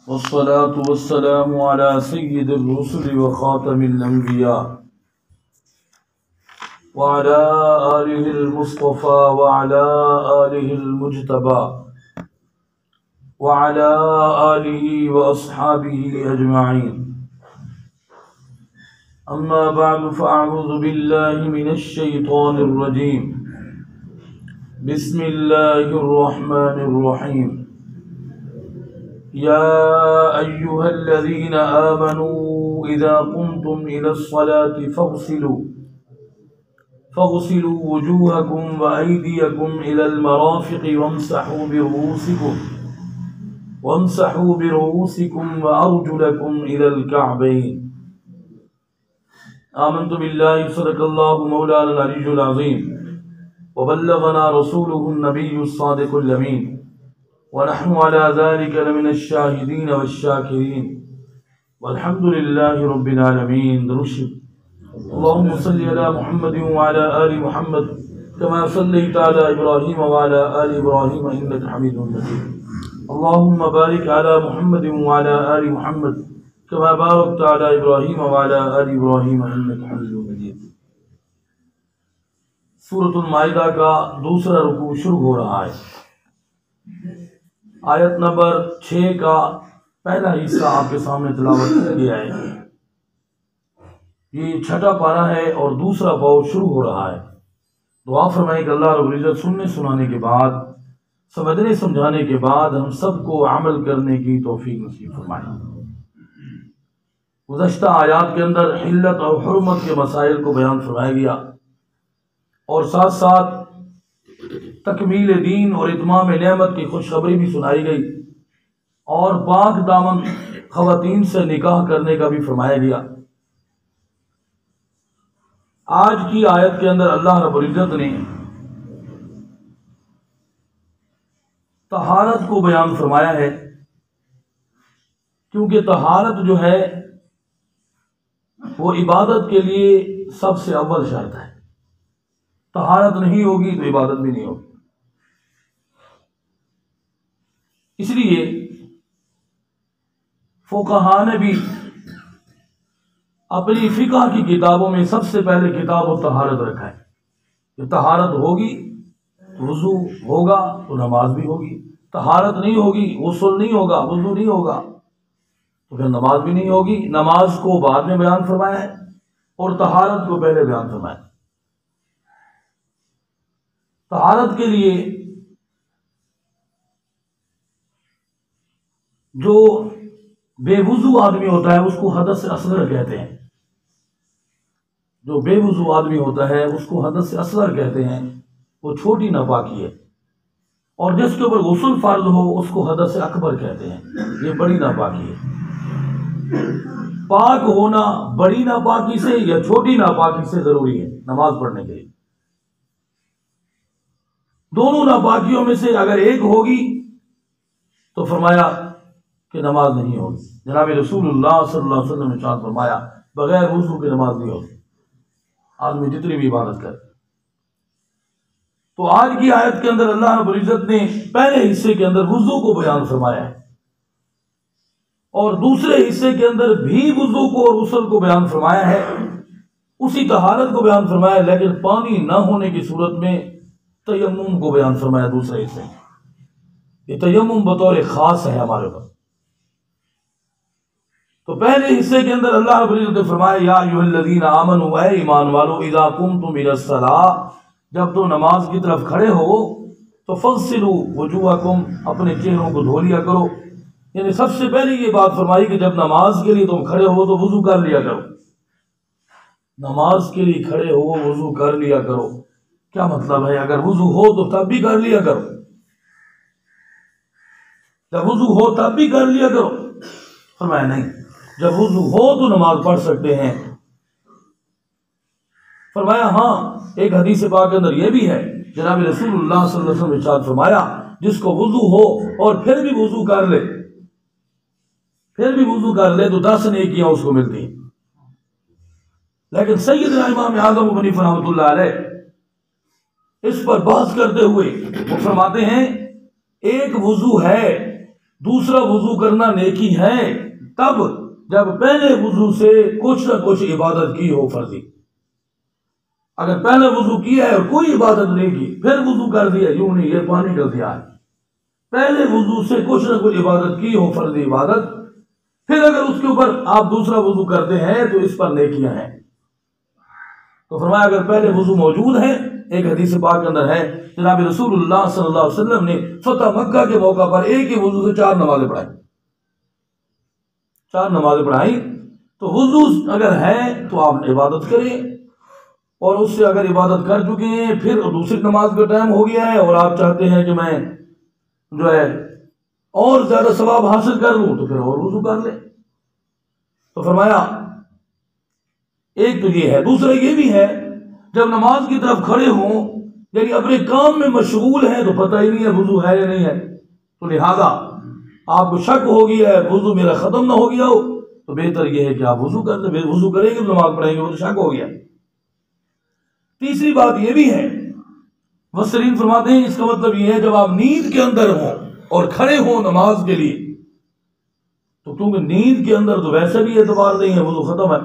والصلاة والسلام على سيد الرسل وخاتم الأنبياء وعلى آله المصطفى وعلى آله المجتبى وعلى آله وأصحابه أجمعين. أما بعد فأعوذ بالله من الشيطان الرجيم. بسم الله الرحمن الرحيم. يا أيها الذين آمنوا إذا قمتم إلى الصلاة فاغسلوا وجوهكم وأيديكم إلى المرافق وامسحوا برؤوسكم وأرجلكم إلى الكعبين. آمنت بالله صدق الله مولانا العلي العظيم وبلغنا رسوله النبي الصادق الأمين ونحن على ذلك لمن الشاهدين والشاكرين والحمد لله رب العالمين. درود اللهم صل على محمد وعلى آل محمد كما صليت على إبراهيم وعلى آل إبراهيم إنك حميد مجيد. اللهم بارك على محمد وعلى آل محمد كما باركت على إبراهيم وعلى آل إبراهيم إنك حميد مجيد. سورۃ المائدہ کا دوسرا رکوع شروع ہو رہا ہے. آیت نمبر 6 کا پہلا حصہ آپ کے سامنے تلاوت کیا گیا ہے. یہ چھٹا پارہ ہے اور دوسرا باب شروع ہو رہا ہے. دعا فرمائیں کہ اللہ رب العزت سننے سنانے کے بعد، سمجھنے سمجھانے کے بعد ہم سب کو عمل کرنے کی توفیق نصیب فرمائے. گزشتہ آیات کے اندر حلت اور حرمت کے مسائل کو بیان فرمایا گیا اور ساتھ ساتھ تکمیل دین اور اتمام نعمت کی خوشخبری بھی سنائی گئی اور پاک دامن خواتین سے نکاح کرنے کا بھی فرمایا گیا. آج کی آیت کے اندر اللہ رب العزت نے طہارت کو بیان فرمایا ہے، کیونکہ طہارت جو ہے وہ عبادت کے لیے سب سے اول شرط ہے. طہارت نہیں ہوگی تو عبادت بھی نہیں ہوگی. اس لیے فقہاء نے بھی اپنی فقہ کی کتابوں میں سب سے پہلے کتاب و طہارت رکھا ہے کہ طہارت ہوگی تو وضو ہوگا تو نماز بھی ہوگی. طہارت نہیں ہوگی، غسل نہیں ہوگا، وضو نہیں ہوگا تو پھر نماز بھی نہیں ہوگی. نماز کو بعد میں بیان فرمایا ہے اور طہارت کو پہلے بیان فرمایا ہے. طہارت کے لیے جو بے وضو آدمی ہوتا ہے اس کو حدث اصغر کہتے ہیں. جو بے وضو آدمی ہوتا ہے اس کو حدث اصغر کہتے ہیں، وہ چھوٹی ناپاکی ہے. اور جس کے اوپر غسل فرض ہو اس کو حدث اکبر کہتے ہیں، یہ بڑی ناپاکی ہے. پاک ہونا بڑی ناپاکی سے یا چھوٹی ناپاکی سے ضروری ہے نماز پڑھنے کے لیے. دونوں ناپاکیوں میں سے اگر ایک ہوگی تو فرمایا کہ نماز نہیں ہوگی. جناب رسول اللہ صلی اللہ علیہ وسلم نے ارشاد فرمایا بغیر وضو کی نماز نہیں ہوگی، آدمی جتنی بھی عبادت کرے. تو آج کی آیت کے اندر اللہ رب العزت نے پہلے حصے کے اندر وضو کو بیان فرمایا ہے اور دوسرے حصے کے اندر بھی وضو کو اور غسل کو بیان فرمایا ہے. اسی طہارت کو بیان فرمایا ہے، لیکن پانی نہ ہونے کی صورت میں تیمم کو بیان فرمایا دوسرے حصے. یہ تیمم بطور خاص ہے ہمارے اوپر. تو پہلے حصے کے اندر اللہ رب العزت نے فرمایا یا ایھا الذین آمنوا، اے ایمان والو، اذا قمتم الی الصلاۃ، جب تم نماز کی طرف کھڑے ہو تو فاغسلوا وجوہکم، اپنے چہروں کو دھو لیا کرو. یعنی سب سے پہلے یہ بات فرمائی کہ جب نماز کے لیے تم کھڑے ہو تو وضو کر لیا کرو. نماز کے لیے کھڑے ہو وضو کر لیا کرو. کیا مطلب ہے؟ اگر وضو ہو تو تب بھی کر لیا کرو. جب وضو ہو تب بھی کر لیا کرو. فرمایا نہیں، جب وضو ہو تو نماز پڑھ سکتے ہیں. فرمایا ہاں، ایک حدیث پاک کے اندر یہ بھی ہے، جناب رسول اللہ صلی اللہ علیہ وسلم نے ارشاد فرمایا جس کو وضو ہو اور پھر بھی وضو کر لے تو 10 نیکیاں اس کو ملتی ہیں. لیکن سیدنا امام اعظم ابو حنیفہ رحمۃ اللہ علیہ اس پر بحث کرتے ہوئے وہ فرماتے ہیں ایک وضو ہے دوسرا وضو کرنا نیکی ہے تب جب پہلے وضو سے کچھ نہ کچھ عبادت کی ہو فرضی. اگر پہلے وضو کیا ہے اور کوئی عبادت نہیں کی پھر وضو کر دیا، یوں نہیں یہ پانی کر دیا ہے، پہلے وضو سے کچھ نہ کچھ عبادت کی ہو فرضی عبادت، پھر اگر اس کے اوپر آپ دوسرا وضو کرتے ہیں تو اس پر نیکیاں ہیں. تو فرمایا اگر پہلے وضو موجود ہے، ایک حدیث پاک کے اندر ہے جناب رسول اللہ صلی اللہ علیہ وسلم نے فتح مکہ کے موقع پر ایک ہی وضو سے 4 نمازیں پڑھائی، 4 نمازیں پڑھائی. تو وضو اگر ہے تو آپ عبادت کریں، اور اس سے اگر عبادت کر چکے ہیں پھر دوسری نماز کا ٹائم ہو گیا ہے اور آپ چاہتے ہیں کہ میں جو ہے اور زیادہ ثواب حاصل کر لوں تو پھر اور وضو کر لیں. تو فرمایا ایک تو یہ ہے. دوسرا یہ بھی ہے جب نماز کی طرف کھڑے ہوں یعنی اپنے کام میں مشغول ہیں تو پتہ ہی نہیں ہے وضو ہے یا نہیں ہے، تو لہذا آپ کو شک ہو گیا ہے وضو میرا ختم نہ ہو گیا ہو تو بہتر یہ ہے کہ آپ وضو کر لیں. وضو کریں گے نماز پڑھیں گے وہ تو شک ہو گیا. تیسری بات یہ بھی ہے، مفسرین فرماتے ہیں اس کا مطلب یہ ہے جب آپ نیند کے اندر ہوں اور کھڑے ہوں نماز کے لیے تو کیونکہ نیند کے اندر تو ویسے بھی اعتبار نہیں ہے وضو ختم ہے،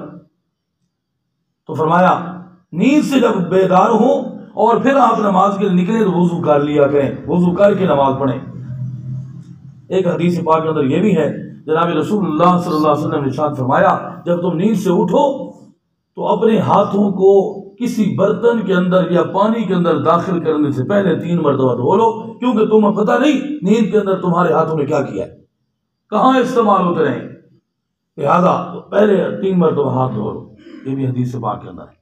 تو فرمایا نیند سے جب بیدار ہوں اور پھر آپ نماز کے لیے نکلے تو وضو کر لیا کریں، وضو کر کے نماز پڑھیں. ایک حدیث پاک کے اندر یہ بھی ہے جناب رسول اللہ صلی اللہ علیہ وسلم نے ارشاد فرمایا جب تم نیند سے اٹھو تو اپنے ہاتھوں کو کسی برتن کے اندر یا پانی کے اندر داخل کرنے سے پہلے 3 مرتبہ دھو لو، کیونکہ تمہیں پتہ نہیں نیند کے اندر تمہارے ہاتھوں میں کیا کیا ہے، کہاں استعمال ہوتے رہیں، لہذا پہلے 3 مرتبہ ہاتھ دھو لو. یہ بھی حدیث پاک کے اندر ہے.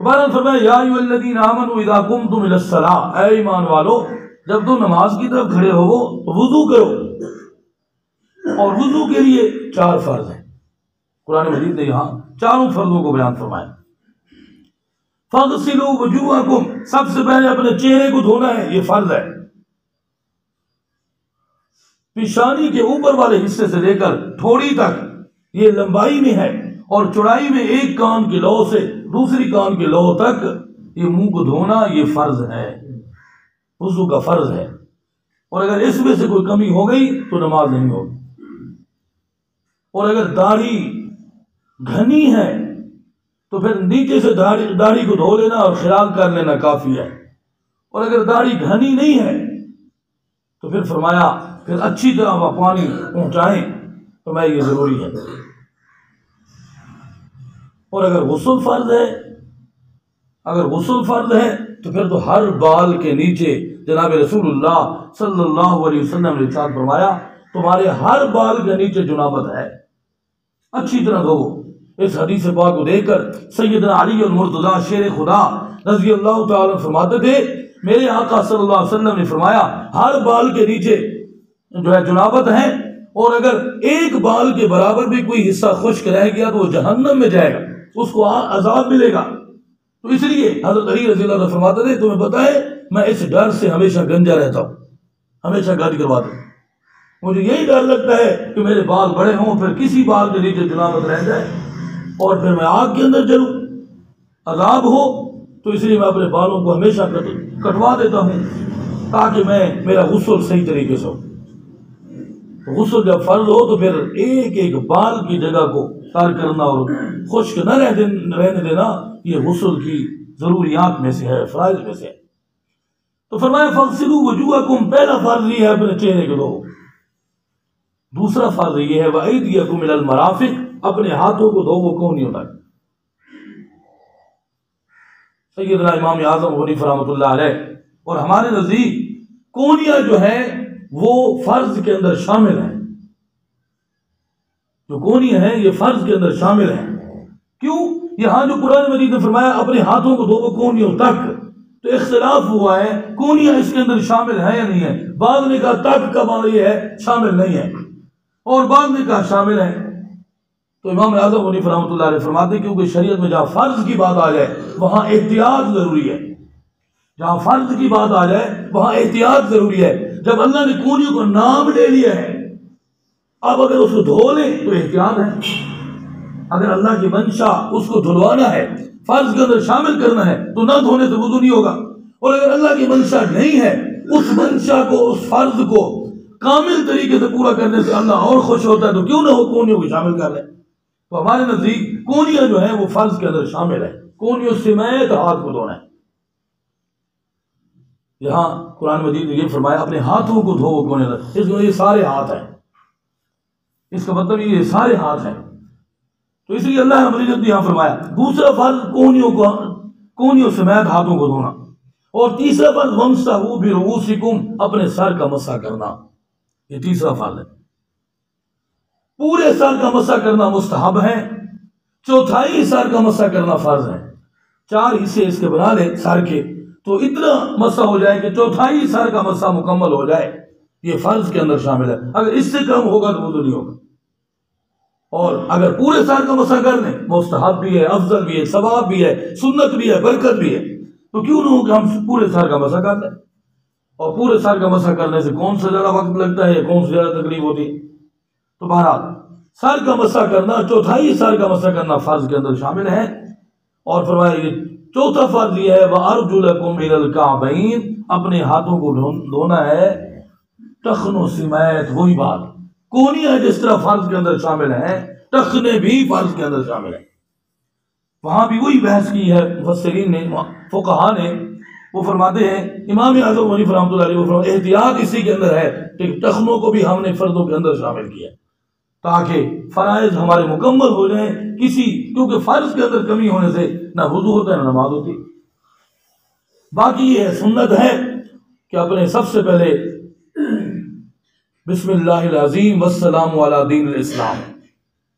بہرحال فرمایا یا ایھا الذین آمنوا اذا قمتم الی الصلاۃ، اے ایمان والو جب تم نماز کی طرف کھڑے ہو تو وضو کرو. اور وضو کے لیے 4 فرض ہیں. قرآن مجید نے یہاں 4 فرضوں کو بیان فرمایا. فاغسلوا وجوہکم، سب سے پہلے اپنے چہرے کو دھونا ہے، یہ فرض ہے. پیشانی کے اوپر والے حصے سے لے کر ٹھوڑی تک یہ لمبائی میں ہے اور چوڑائی میں ایک کان کے لو سے دوسری کان کے لو تک یہ منہ کو دھونا یہ فرض ہے، وضو کا فرض ہے. اور اگر اس میں سے کوئی کمی ہو گئی تو نماز نہیں ہوگی. اور اگر داڑھی گھنی ہے تو پھر نیچے سے داڑھی کو دھو لینا اور خیال کر لینا کافی ہے. اور اگر داڑھی گھنی نہیں ہے تو پھر فرمایا پھر اچھی طرح وہ پانی پہنچائیں تو میں یہ ضروری ہے. اور اگر غسل فرض ہے تو پھر تو ہر بال کے نیچے جناب رسول اللہ صلی اللہ علیہ وسلم نے ارشاد فرمایا تمہارے ہر بال کے نیچے جنابت ہے، اچھی طرح دھو. اس حدیث پاک کو دیکھ کر سیدنا علی المرتضیٰ شیر خدا رضی اللہ تعالیٰ فرماتے تھے میرے آقا صلی اللہ علیہ وسلم نے فرمایا ہر بال کے نیچے جو ہے جنابت ہے، اور اگر ایک بال کے برابر بھی کوئی حصہ خشک رہ گیا تو وہ جہنم میں جائے گا، اس کو عذاب ملے گا. تو اس لیے حضرت علی رضی اللہ عنہ فرماتے تھے تمہیں پتہ ہے میں اس ڈر سے ہمیشہ گنجا رہتا ہوں، ہمیشہ گاڑی کرواتا ہوں. مجھے یہی ڈر لگتا ہے کہ میرے بال بڑے ہوں پھر کسی بال کے نیچے جنابت رہ جائے اور پھر میں آگ کے اندر جلوں، عذاب ہو. تو اس لیے میں اپنے بالوں کو ہمیشہ کٹوا دیتا ہوں تاکہ میرا غسل صحیح طریقے سے ہو. غسل جب فرض ہو تو پھر ایک ایک بال کی جگہ کو تار کرنا اور خشک نہ رہنے دینا یہ غسل کی ضروریات میں سے ہے، فرائض میں سے ہے. تو فرمایا فاغسلوا وجوہکم، پہلا فرض یہ ہے اپنے چہرے کو دھو. دوسرا فرض یہ ہے وایدیکم الی المرافق، اپنے ہاتھوں کو دھو. وہ کون نہیں ہوتا؟ سیدنا امام اعظم حنیفہ رحمۃ اللہ علیہ اور ہمارے نزدیک کونیاں جو ہے وہ فرض کے اندر شامل ہیں. جو کونیاں ہیں یہ فرض کے اندر شامل ہیں. کیوں؟ یہاں جو قرآن مجید نے فرمایا اپنے ہاتھوں کو دھو وہ کونیوں تک، تو اختلاف ہوا ہے کونیاں اس کے اندر شامل ہیں یا نہیں ہے. بعض نے کہا تک کا معنی یہ ہے شامل نہیں ہے اور بعض نے کہا شامل ہے. تو امام اعظم حنیفہ رحمۃ اللہ علیہ فرماتے ہیں کیونکہ شریعت میں جہاں فرض کی بات آ جائے وہاں احتیاط ضروری ہے. جہاں فرض کی بات آ جائے وہاں احتیاط ضروری ہے. جب اللہ نے کونیوں کو نام لے لیا ہے اب اگر اس کو دھو لیں تو احتیاط ہے. اگر اللہ کی منشا اس کو دھلوانا ہے، فرض کے اندر شامل کرنا ہے تو نہ دھونے سے وضو نہیں ہوگا. اور اگر اللہ کی منشا نہیں ہے اس منشا کو، اس فرض کو کامل طریقے سے پورا کرنے سے اللہ اور خوش ہوتا ہے، تو کیوں نہ ہو کونیوں کو شامل کر لیں۔ تو ہمارے نزدیک کونیاں جو ہیں وہ فرض کے اندر شامل ہے، کونیوں سمیت ہاتھ کو دھونا ہے۔ یہاں قرآن مجید نے یہ فرمایا اپنے ہاتھوں کو دھو کونے لگ، اس میں یہ سارے ہاتھ ہیں، اس کا مطلب یہ سارے ہاتھ ہیں، تو اس لیے اللہ نے مجید یہاں فرمایا دوسرا فرض کونیوں سمیت ہاتھوں کو دھونا، اور تیسرا فرض وَامْسَحُوا بِرُؤُوسِكُمْ اپنے سر کا مسح کرنا، یہ تیسرا فرض ہے۔ پورے سر کا مسح کرنا مستحب ہے، چوتھائی سر کا مسح کرنا فرض ہے۔ 4 حصے اس کے بنا لیں سر کے، تو اتنا مسح ہو جائے کہ چوتھائی سر کا مسح مکمل ہو جائے، یہ فرض کے اندر شامل ہے۔ اگر اس سے کم ہوگا تو وضو نہیں ہوگا، اور اگر پورے سر کا مسح کر لیں مستحب بھی ہے، افضل بھی ہے، ثواب بھی ہے، سنت بھی ہے، برکت بھی ہے، تو کیوں نہ ہو کہ ہم پورے سر کا مسح کر لیں۔ اور پورے سر کا مسح کرنے سے کون سا زیادہ وقت لگتا ہے، کون سی زیادہ تکلیف ہوتی ہے؟ تو بہرحال سر کا مسح کرنا، چوتھائی سر کا مسح کرنا فرض کے اندر شامل ہے۔ اور فرمایا یہ چوتھا فرض یہ ہے وَأَرْجُلَكُمْ إِلَى الْكَعْبَيْنِ اپنے ہاتھوں کو دھونا ہے ٹخنوں سمیت، وہی بات کونیاں جس طرح فرض کے اندر شامل ہیں ٹخنے بھی فرض کے اندر شامل ہیں۔ وہاں بھی وہی بحث کی ہے مفسرین نے، فقہا نے، وہ فرماتے ہیں امام اعظم حنیفہ رحمۃ اللہ علیہ وہ فرماتے ہیں احتیاط اسی کے اندر ہے کہ ٹخنوں کو بھی ہم نے فرضوں کے اندر شامل کیا تاکہ فرائض ہمارے مکمل ہو جائیں، کیونکہ فرض کے اندر کمی ہونے سے نہ وضو ہوتا ہے نہ نماز ہوتی۔ باقی یہ سنت ہے کہ اپنے سب سے پہلے بسم اللہ العظیم والسلام علی دین الاسلام،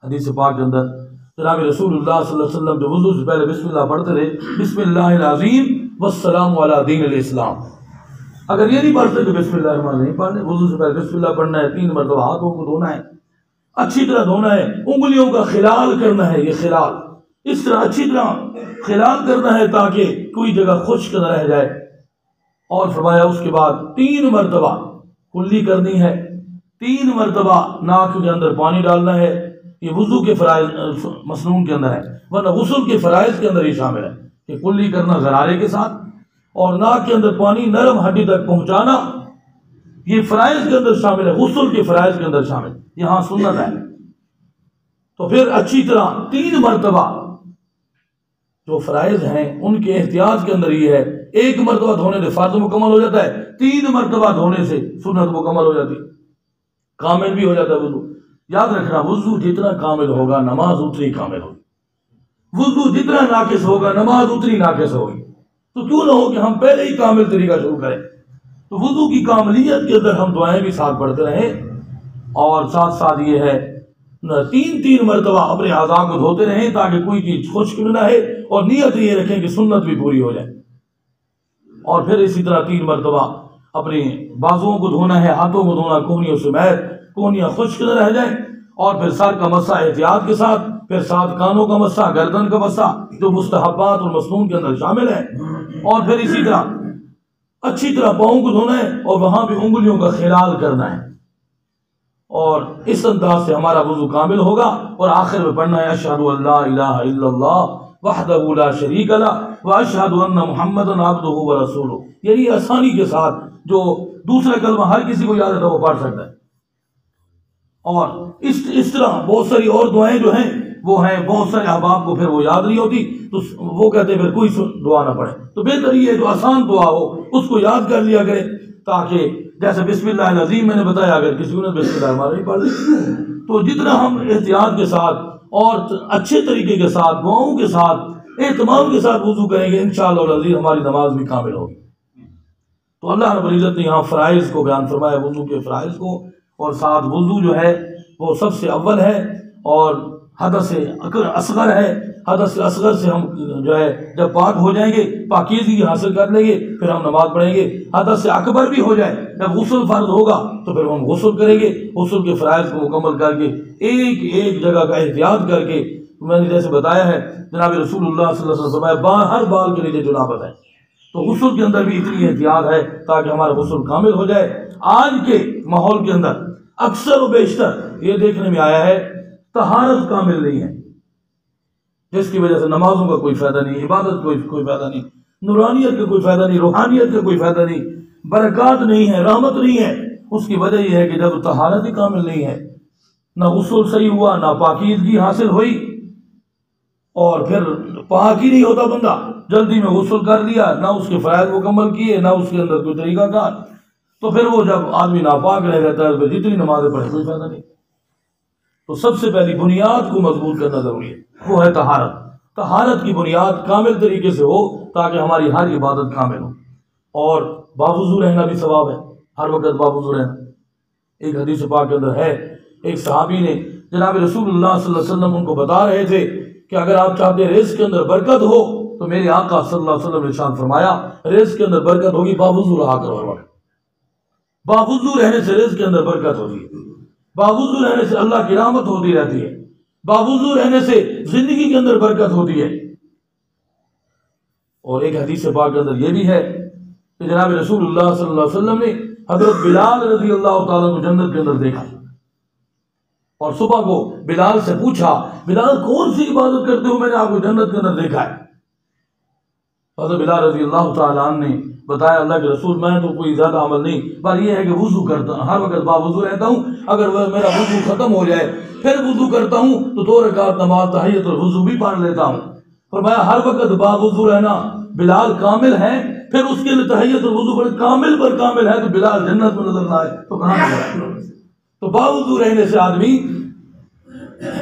حدیث پاک کے اندر جناب رسول اللہ صلی اللہ علیہ وسلم جو وضو سے پہلے بسم اللہ پڑھتے رہے، بسم اللہ العظیم والسلام علی دین الاسلام۔ اگر یہ نہیں پڑھتے تو بسم اللہ الرحمن الرحیم پڑھنے، وضو سے پہلے بسم اللہ پڑھنا ہے، 3 مرتبہ ہاتھوں کو دھونا ہے، اچھی طرح دھونا ہے، انگلیوں کا خلال کرنا ہے، یہ خلال اس طرح اچھی طرح خلال کرنا ہے تاکہ کوئی جگہ خشک نہ رہ جائے۔ اور فرمایا اس کے بعد 3 مرتبہ کلی کرنی ہے، 3 مرتبہ ناک کے اندر پانی ڈالنا ہے، یہ وضو کے فرائض مسنون کے اندر ہے، ورنہ غسل کے فرائض کے اندر ہی شامل ہے کہ کلی کرنا غرارے کے ساتھ، اور ناک کے اندر پانی نرم ہڈی تک پہنچانا، یہ فرائض کے اندر شامل ہے، غسل کے فرائض کے اندر شامل، یہاں سنت ہے۔ تو پھر اچھی طرح 3 مرتبہ جو فرائض ہیں ان کے احتیاط کے اندر یہ ہے، 1 مرتبہ دھونے سے فرض مکمل ہو جاتا ہے، 3 مرتبہ دھونے سے سنت مکمل ہو جاتی، کامل بھی ہو جاتا ہے وضو۔ یاد رکھنا وضو جتنا کامل ہوگا نماز اتنی کامل ہوگی، وضو جتنا ناقص ہوگا نماز اتنی ناقص ہوگی۔ تو کیوں نہ ہو کہ ہم پہلے ہی کامل طریقہ شروع کریں، تو وضو کی کاملیت کے اندر ہم دعائیں بھی ساتھ پڑھتے رہیں، اور ساتھ ساتھ یہ ہے 3 مرتبہ اپنے اعضاء کو دھوتے رہیں تاکہ کوئی چیز خشک نہ رہے، اور نیت یہ رکھیں کہ سنت بھی پوری ہو جائے۔ اور پھر اسی طرح 3 مرتبہ اپنی بازوؤں کو دھونا ہے، ہاتھوں کو دھونا کونیوں سمیت، کونیاں خشک نہ رہ جائیں، اور پھر سر کا مسح احتیاط کے ساتھ، پھر ساتھ کانوں کا مسح، گردن کا مسح جو مستحبات اور مسنون کے اندر شامل ہے، اور پھر اسی طرح اچھی طرح پاؤں کو دھونا ہے اور وہاں بھی انگلیوں کا خلال کرنا ہے، اور اس انداز سے ہمارا وضو کامل ہوگا۔ اور آخر میں پڑھنا ہے اشہد ان لا الہ الا اللہ وحدہ لا شریک لہ واشہد ان محمدا عبدہ ورسولہ، یعنی آسانی کے ساتھ جو دوسرا کلمہ ہر کسی کو یاد ہے وہ پڑھ سکتا ہے۔ اور اس طرح بہت ساری اور دعائیں جو ہیں وہ ہیں، بہت سارے احباب کو پھر وہ یاد نہیں ہوتی تو وہ کہتے ہیں پھر کوئی دعا نہ پڑھے، تو بہتر یہ ہے جو آسان دعا ہو اس کو یاد کر لیا کرے، تاکہ جیسے بسم اللہ العظیم میں نے بتایا اگر کسی نے بسم اللہ الرحمن الرحیم پڑھ لی تو جتنا ہم احتیاط کے ساتھ اور اچھے طریقے کے ساتھ دعاؤں کے ساتھ اہتمام کے ساتھ وضو کریں گے انشاءاللہ العزیز ہماری نماز بھی کامل ہوگی۔ تو اللہ رب العزت نے یہاں فرائض کو بیان فرمایا، وضو کے فرائض کو، اور ساتھ وضو جو ہے وہ سب سے اول ہے، اور حدث اصغر ہے، حدث اصغر سے ہم جو ہے جب پاک ہو جائیں گے، پاکیزگی حاصل کر لیں گے، پھر ہم نماز پڑھیں گے۔ حدث اکبر بھی ہو جائے، جب غسل فرض ہوگا تو پھر ہم غسل کریں گے، غسل کے فرائض کو مکمل کر کے ایک جگہ کا احتیاط کر کے، میں نے جیسے بتایا ہے جناب رسول اللہ صلی اللہ علیہ وسلم فرمایا ہر بال کے لیے جنابت ہے، تو غسل کے اندر بھی اتنی احتیاط ہے تاکہ ہمارا غسل کامل ہو جائے۔ آج کے ماحول کے اندر اکثر و بیشتر یہ دیکھنے میں آیا ہے طہارت کامل نہیں ہے، جس کی وجہ سے نمازوں کا کوئی فائدہ نہیں، عبادت کوئی فائدہ نہیں، نورانیت کا کوئی فائدہ نہیں، روحانیت کا کوئی فائدہ نہیں، برکات نہیں ہے، رحمت نہیں ہے، اس کی وجہ یہ ہے کہ جب طہارت ہی کامل نہیں ہے، نہ غسل صحیح ہوا، نہ پاکیزگی حاصل ہوئی، اور پھر پاک ہی نہیں ہوتا بندہ، جلدی میں غسل کر لیا، نہ اس کے فرائض مکمل کیے، نہ اس کے اندر کوئی طریقہ کار، تو پھر وہ جب آدمی ناپاک رہ رہتا ہے پھر جتنی نمازیں پڑھے کوئی فائدہ نہیں۔ تو سب سے پہلی بنیاد کو مضبوط کرنا ضروری ہے، وہ ہے طہارت۔ طہارت کی بنیاد کامل طریقے سے ہو تاکہ ہماری ہر عبادت کامل ہو، اور باوضو رہنا بھی ثواب ہے، ہر وقت باوضو رہنا۔ ایک حدیث پاک کے اندر ہے، ایک صحابی نے جناب رسول اللہ صلی اللہ علیہ وسلم ان کو بتا رہے تھے کہ اگر آپ چاہتے ہیں رزق کے اندر برکت ہو تو میرے آقا صلی اللہ علیہ وسلم نے ارشاد فرمایا رزق کے اندر برکت ہوگی باوضو رہا کرو ہر وقت۔ باوضو رہنے سے رزق کے اندر برکت ہوتی ہے، باوضو رہنے سے اللہ کی رحمت ہوتی رہتی ہے، باوضو رہنے سے زندگی کے اندر برکت ہوتی ہے۔ اور ایک حدیث پاک کے اندر یہ بھی ہے کہ جناب رسول اللہ صلی اللہ علیہ وسلم نے حضرت بلال رضی اللہ تعالیٰ کو جنت کے اندر دیکھا، اور صبح کو بلال سے پوچھا بلال کون سی عبادت کرتے ہو، میں نے آپ کو جنت کے اندر دیکھا ہے۔ حضرت بلال رضی اللہ تعالیٰ عنہ نے بتایا اللہ کے رسول میں تو کوئی زیادہ عمل نہیں، پر یہ ہے کہ وضو کرتا ہوں، ہر وقت باوضو رہتا ہوں، اگر میرا وضو ختم ہو جائے پھر وضو کرتا ہوں تو 2 رکعت نماز تحیت الوضو بھی پڑھ لیتا ہوں۔ فرمایا ہر وقت باوضو رہنا بلال کامل ہے، پھر اس کے لیے تحیت الوضو پر کامل پر کامل ہے، تو بلال جنت میں نظر نہ آئے تو کہاں نظر آئے؟ تو باوضو رہنے سے آدمی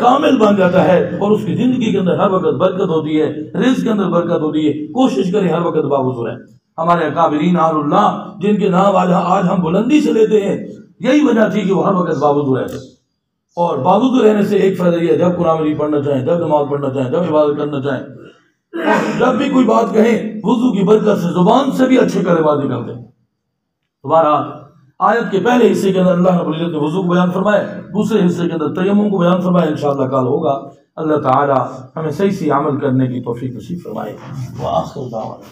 کامل بن جاتا ہے، اور اس کی زندگی کے اندر ہر وقت برکت ہوتی ہے، رزق کے اندر برکت ہوتی ہے۔ کوشش کریں ہر وقت باوضو رہیں۔ ہمارے اکابرین اہل اللہ جن کے نام آج ہم بلندی سے لیتے ہیں، یہی وجہ تھی کہ وہ ہر وقت باوضو رہتے، اور باوضو رہنے سے ایک فائدہ یہ ہے جب قرآن مجید پڑھنا چاہیں، جب نماز پڑھنا چاہیں، جب عبادت کرنا چاہیں، اور جب بھی کوئی بات کہیں وضو کی برکت سے زبان سے بھی اچھے کلمات نکلتے ہیں۔ دوبارہ آیت کے پہلے حصے کے اندر اللہ رب العزت نے وضو کو بیان فرمایا، دوسرے حصے کے اندر تیمم کو بیان فرمایا۔ انشاءاللہ کل ہوگا۔ اللہ تعالی ہمیں صحیح سے عمل کرنے کی توفیق نصیب فرمائے۔ وآخر دعوانا